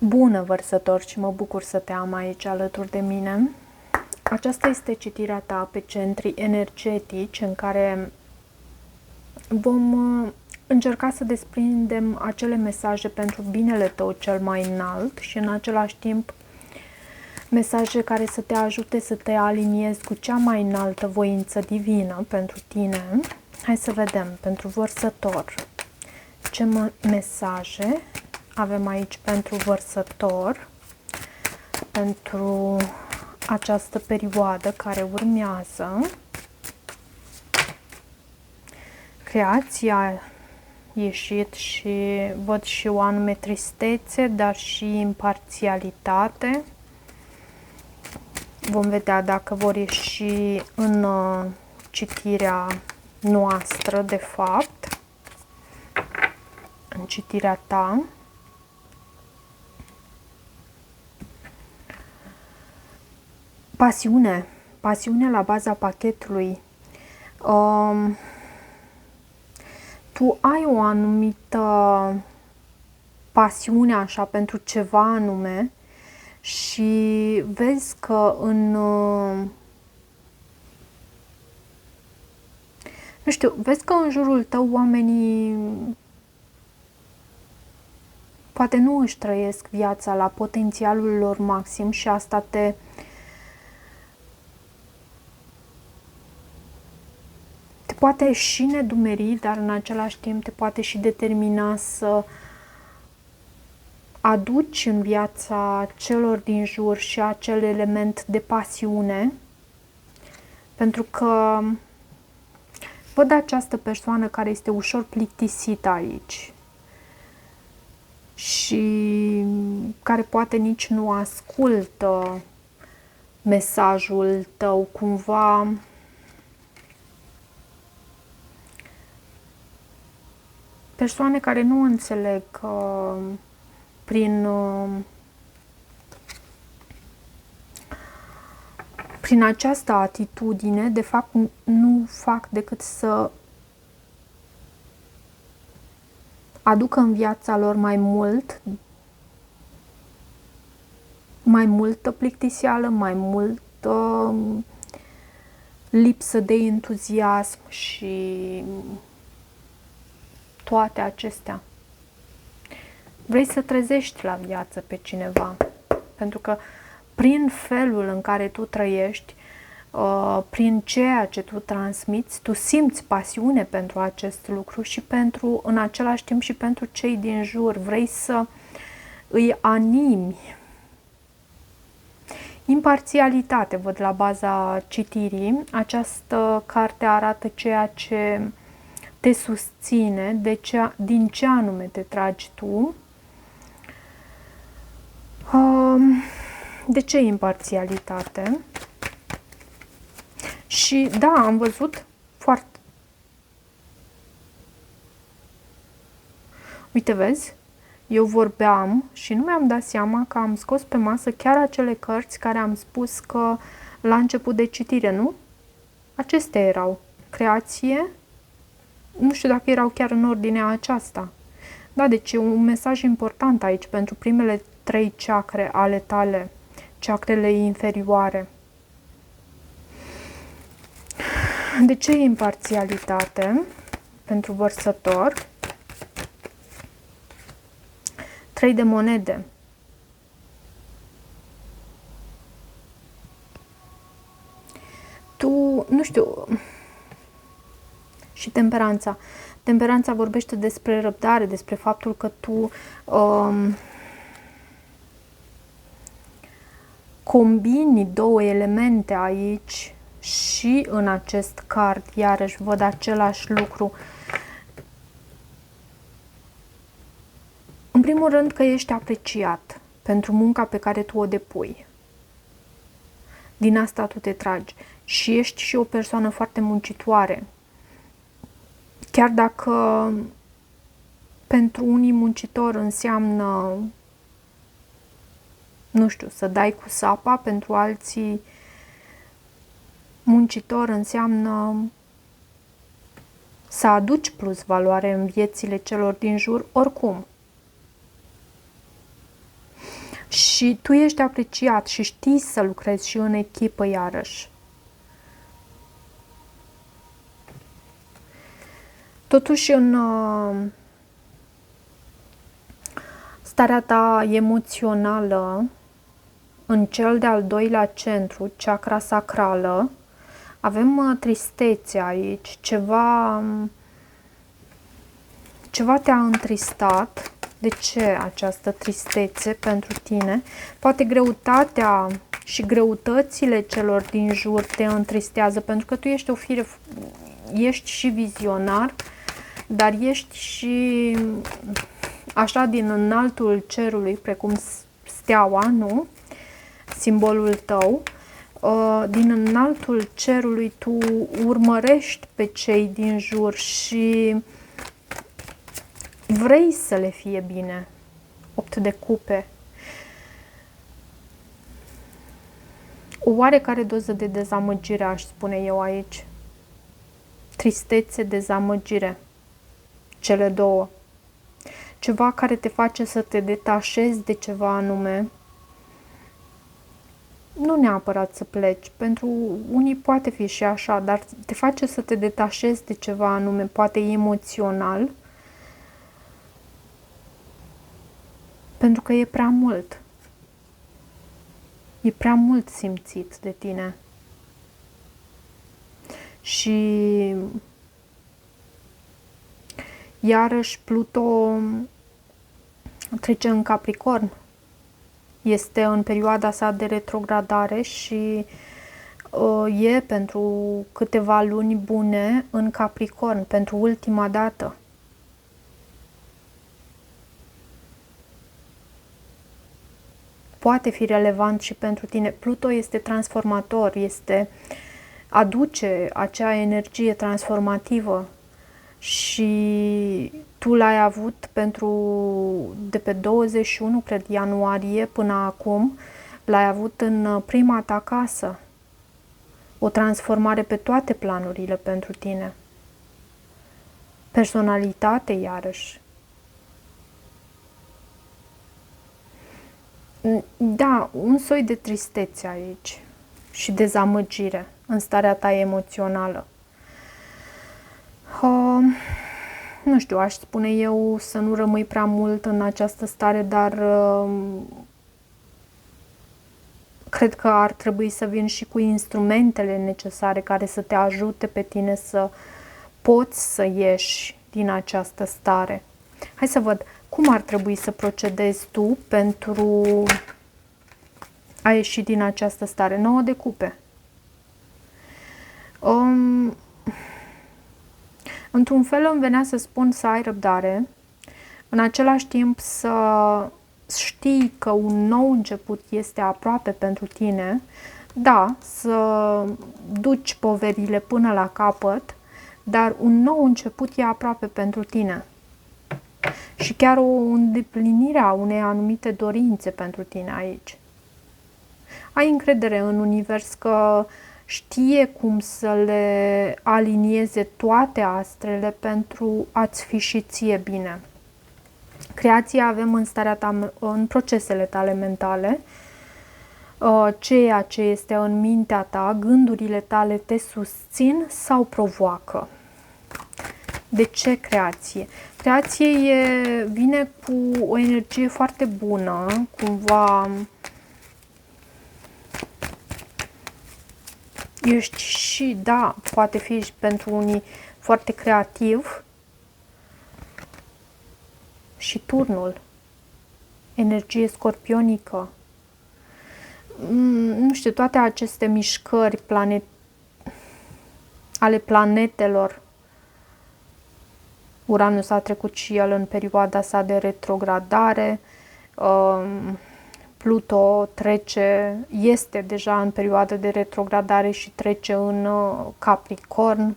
Bună, vărsător, și mă bucur să te am aici alături de mine. Aceasta este citirea ta pe centri energetici în care vom încerca să desprindem acele mesaje pentru binele tău cel mai înalt și în același timp mesaje care să te ajute să te aliniezi cu cea mai înaltă voință divină pentru tine. Hai să vedem pentru vărsător ce mesaje avem aici pentru vărsător, pentru această perioadă care urmează. Creația a ieșit și văd și o anume tristețe, dar și imparțialitate. Vom vedea dacă vor ieși în citirea noastră, de fapt, în citirea ta. Pasiune. Pasiune la baza pachetului. Tu ai o anumită pasiune așa pentru ceva anume și vezi că vezi că în jurul tău oamenii poate nu își trăiesc viața la potențialul lor maxim și asta te poate și nedumeri, dar în același timp te poate și determina să aduci în viața celor din jur și acel element de pasiune, pentru că văd această persoană care este ușor plictisită aici și care poate nici nu ascultă mesajul tău, cumva persoane care nu înțeleg prin această atitudine, de fapt, nu fac decât să aducă în viața lor mai multă plictiseală, mai multă lipsă de entuziasm și toate acestea. Vrei să trezești la viață pe cineva, pentru că prin felul în care tu trăiești, prin ceea ce tu transmiți, tu simți pasiune pentru acest lucru și în același timp și pentru cei din jur. Vrei să îi animi. Imparțialitate, văd la baza citirii. Această carte arată ceea ce te susține, din ce anume te tragi tu. De ce imparțialitate? Și da, am văzut foarte... Uite, vezi? Eu vorbeam și nu mi-am dat seama că am scos pe masă chiar acele cărți care am spus că la început de citire, nu? Acestea erau. Creație. Nu știu dacă erau chiar în ordinea aceasta. Da, deci e un mesaj important aici pentru primele 3 chakre ale tale, chakrele inferioare. De ce imparțialitate pentru vărsător? 3 de monede. Tu, nu știu... Și temperanța. Temperanța vorbește despre răbdare, despre faptul că tu combini 2 elemente aici și în acest card, iarăși văd același lucru. În primul rând că ești apreciat pentru munca pe care tu o depui. Din asta tu te tragi. Și ești și o persoană foarte muncitoare. Chiar dacă pentru unii muncitor înseamnă, nu știu, să dai cu sapa, pentru alții muncitor înseamnă să aduci plus valoare în viețile celor din jur, oricum. Și tu ești apreciat și știi să lucrezi și în echipă iarăși. Totuși, în starea ta emoțională, în cel de-al doilea centru, chakra sacrală, avem tristețe aici, ceva te-a întristat. De ce această tristețe pentru tine? Poate greutatea și greutățile celor din jur te întristează, pentru că tu ești o fire, ești și vizionar, dar ești și așa din înaltul cerului, precum steaua, nu? Simbolul tău. Din înaltul cerului tu urmărești pe cei din jur și vrei să le fie bine. 8 de cupe. O oarecare doză de dezamăgire, aș spune eu aici. Tristețe, dezamăgire. Cele două. Ceva care te face să te detașezi de ceva anume. Nu neapărat să pleci. Pentru unii poate fi și așa, dar te face să te detașezi de ceva anume, poate emoțional. Pentru că e prea mult. E prea mult simțit de tine. Și iarăși Pluto trece în Capricorn. Este în perioada sa de retrogradare și e pentru câteva luni bune în Capricorn, pentru ultima dată. Poate fi relevant și pentru tine. Pluto este transformator, aduce acea energie transformativă și tu l-ai avut de pe 21, cred, ianuarie până acum, l-ai avut în prima ta casă. O transformare pe toate planurile pentru tine. Personalitate, iarăși. Da, un soi de tristețe aici și dezamăgire în starea ta emoțională. Nu știu, aș spune eu să nu rămâi prea mult în această stare, dar cred că ar trebui să vin și cu instrumentele necesare care să te ajute pe tine să poți să ieși din această stare. Hai să văd cum ar trebui să procedezi tu pentru a ieși din această stare. 9 de cupe. Într-un fel îmi venea să spun să ai răbdare, în același timp să știi că un nou început este aproape pentru tine, da, să duci poverile până la capăt, dar un nou început e aproape pentru tine. Și chiar o îndeplinire a unei anumite dorințe pentru tine aici. Ai încredere în univers că știe cum să le alinieze toate astrele pentru a-ți fi și ție bine. Creația avem în starea ta, în procesele tale mentale, ceea ce este în mintea ta, gândurile tale te susțin sau provoacă. De ce creație? Creație vine cu o energie foarte bună, cumva ești și, da, poate fi pentru unii foarte creativ. Și turnul, energie scorpionică. Nu știu, toate aceste mișcări ale planetelor. Uranus a trecut și el în perioada sa de retrogradare. Pluto este deja în perioada de retrogradare și trece în Capricorn,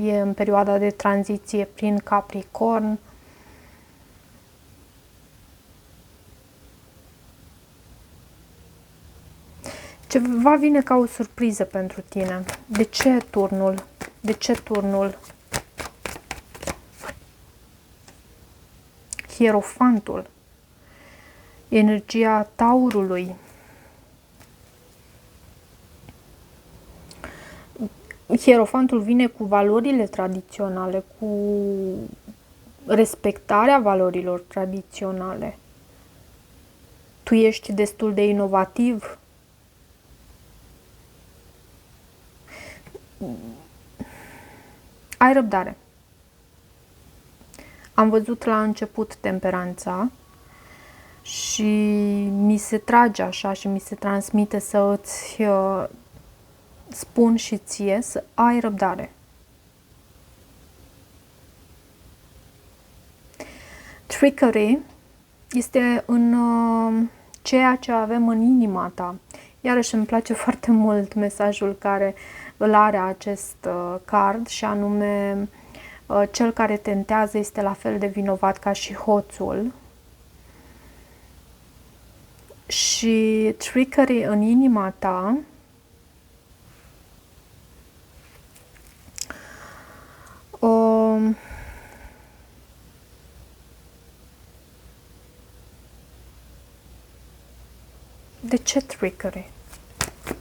e în perioada de tranziție prin Capricorn. Ceva vine ca o surpriză pentru tine. De ce turnul? De ce turnul? Hierofantul. energia Taurului. Hierofantul vine cu valorile tradiționale, cu respectarea valorilor tradiționale. Tu ești destul de inovativ. Ai răbdare. Am văzut la început temperanța și mi se trage așa și mi se transmite să îți spun și ție să ai răbdare. Trickery este în ceea ce avem în inima ta. Iarăși îmi place foarte mult mesajul care îl are acest card și anume cel care tentează este la fel de vinovat ca și hoțul. Și trickery în inima ta de ce trickery?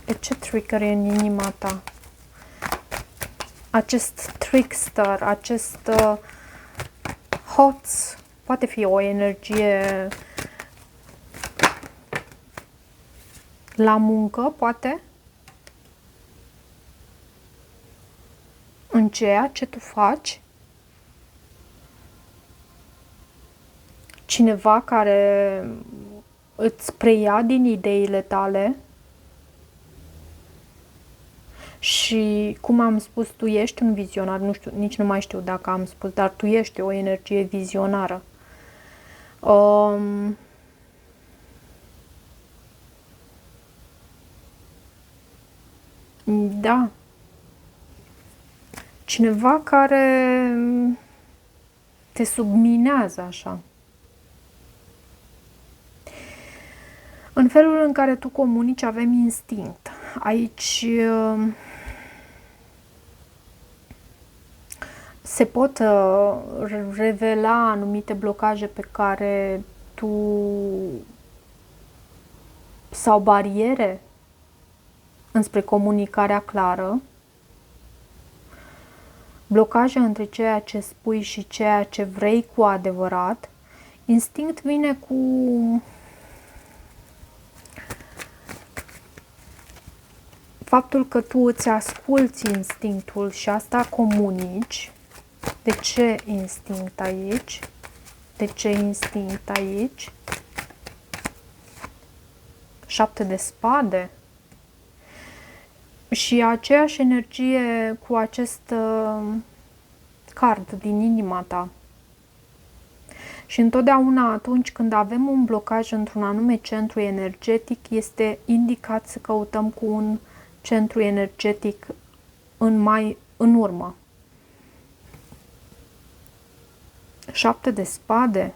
De ce trickery în inima ta? Acest trickster, acest hoț, poate fi o energie la muncă, poate, în ceea ce tu faci, cineva care îți preia din ideile tale și, cum am spus, tu ești un vizionar, nu știu, nici nu mai știu dacă am spus, dar tu ești o energie vizionară. Da. Cineva care te subminează așa. În felul în care tu comunici avem instinct. Aici se pot revela anumite blocaje pe care tu sau bariere înspre comunicarea clară, blocaje între ceea ce spui și ceea ce vrei cu adevărat. Instinct vine cu faptul că tu îți asculți instinctul și asta comunici. De ce instinct aici? De ce instinct aici? 7 de spade. Și aceeași energie cu acest card din inima ta. Și întotdeauna atunci când avem un blocaj într-un anume centru energetic, este indicat să căutăm cu un centru energetic în urmă. 7 de spade.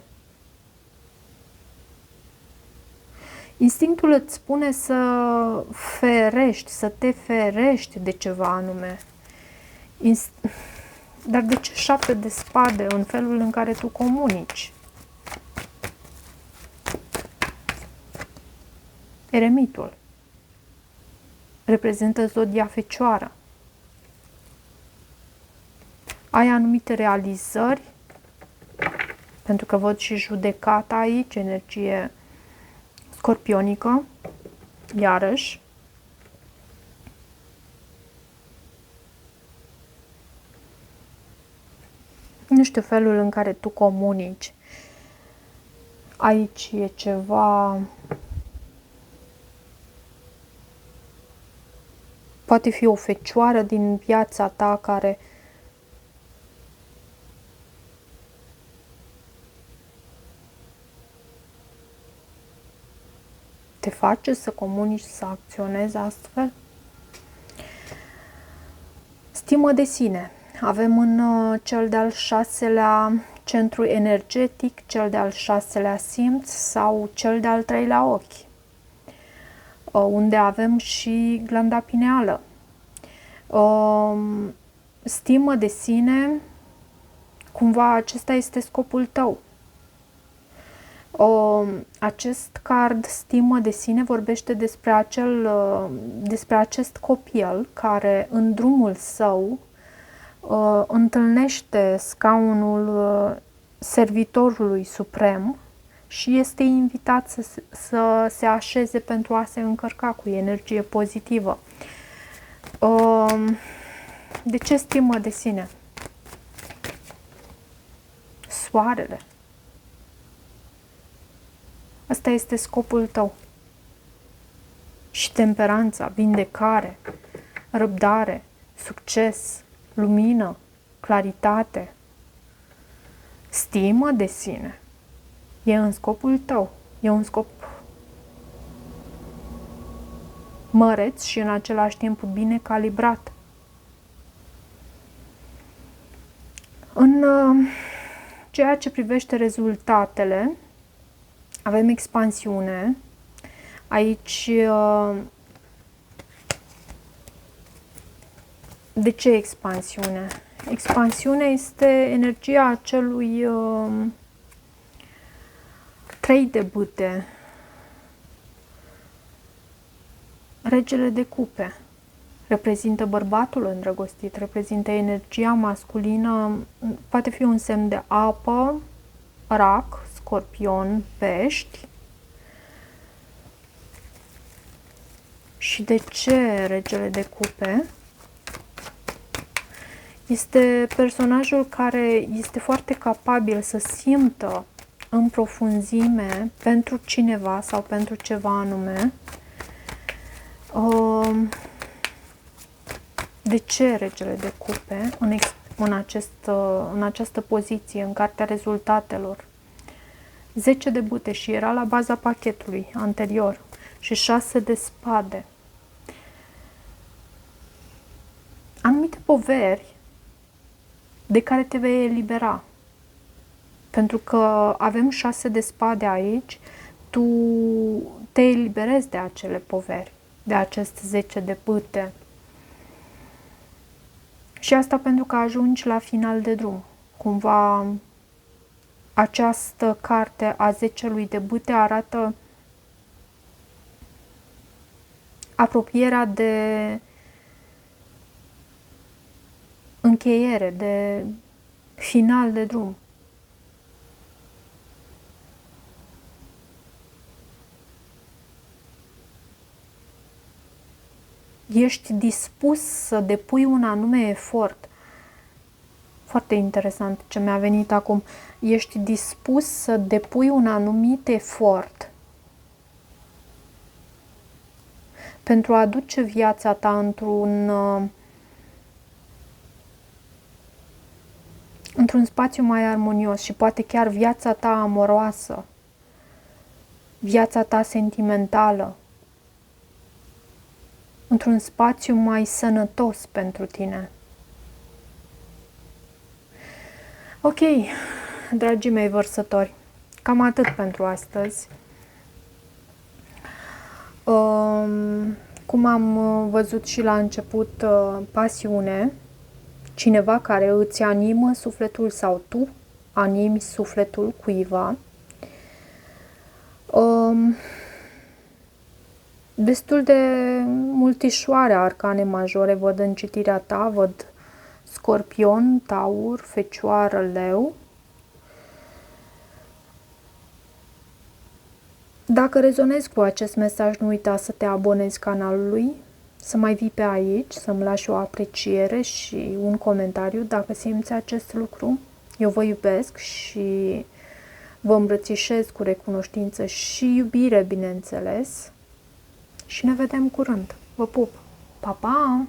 Instinctul îți spune să ferești, să te ferești de ceva anume. Dar de ce 7 de spade în felul în care tu comunici? Eremitul reprezintă zodia Fecioară. Ai anumite realizări, pentru că văd și judecata aici, energie scorpionică, iarăși. Nu știu felul în care tu comunici. Aici e ceva... Poate fi o fecioară din viața ta care te face să comunici, să acționezi astfel. Stimă de sine. Avem în cel de-al 6-lea centru energetic, cel de-al 6-lea simț sau cel de-al 3-lea ochi, unde avem și glanda pineală. Stimă de sine, cumva acesta este scopul tău. Acest card stimă de sine vorbește despre acest copil care în drumul său întâlnește scaunul servitorului suprem și este invitat să se așeze pentru a se încărca cu energie pozitivă. De ce stimă de sine? Soarele. Asta este scopul tău. Și temperanța, vindecare, răbdare, succes, lumină, claritate, stimă de sine. E în scopul tău. E un scop măreț și în același timp bine calibrat. În ceea ce privește rezultatele, avem expansiune. Aici, de ce expansiune? Expansiunea este energia acelui 3 de bâte. Regele de cupe reprezintă bărbatul îndrăgostit, reprezintă energia masculină, poate fi un semn de apă, rac, scorpion, pești. Și de ce regele de cupe? Este personajul care este foarte capabil să simtă în profunzime pentru cineva sau pentru ceva anume. De ce regele de cupe în această poziție, în cartea rezultatelor? 10 de bâte și era la baza pachetului anterior și 6 de spade. Anumite poveri de care te vei elibera. Pentru că avem 6 de spade aici, tu te eliberezi de acele poveri, de acest 10 de bâte. Și asta pentru că ajungi la final de drum. Cumva această carte a 10-lui de bâte arată apropierea de încheiere, de final de drum. Ești dispus să depui un anume efort. Foarte interesant ce mi-a venit acum. Ești dispus să depui un anumit efort pentru a aduce viața ta într-un spațiu mai armonios și poate chiar viața ta amoroasă, viața ta sentimentală, într-un spațiu mai sănătos pentru tine. Ok, dragii mei vărsători, cam atât pentru astăzi. Cum am văzut și la început, pasiune, cineva care îți animă sufletul sau tu animi sufletul cuiva. Destul de multișoare arcane majore văd în citirea ta, văd Scorpion, Taur, Fecioară, Leu. Dacă rezonezi cu acest mesaj, nu uita să te abonezi canalului, să mai vii pe aici, să-mi lași o apreciere și un comentariu dacă simți acest lucru. Eu vă iubesc și vă îmbrățișez cu recunoștință și iubire, bineînțeles. Și ne vedem curând. Vă pup! Pa, pa!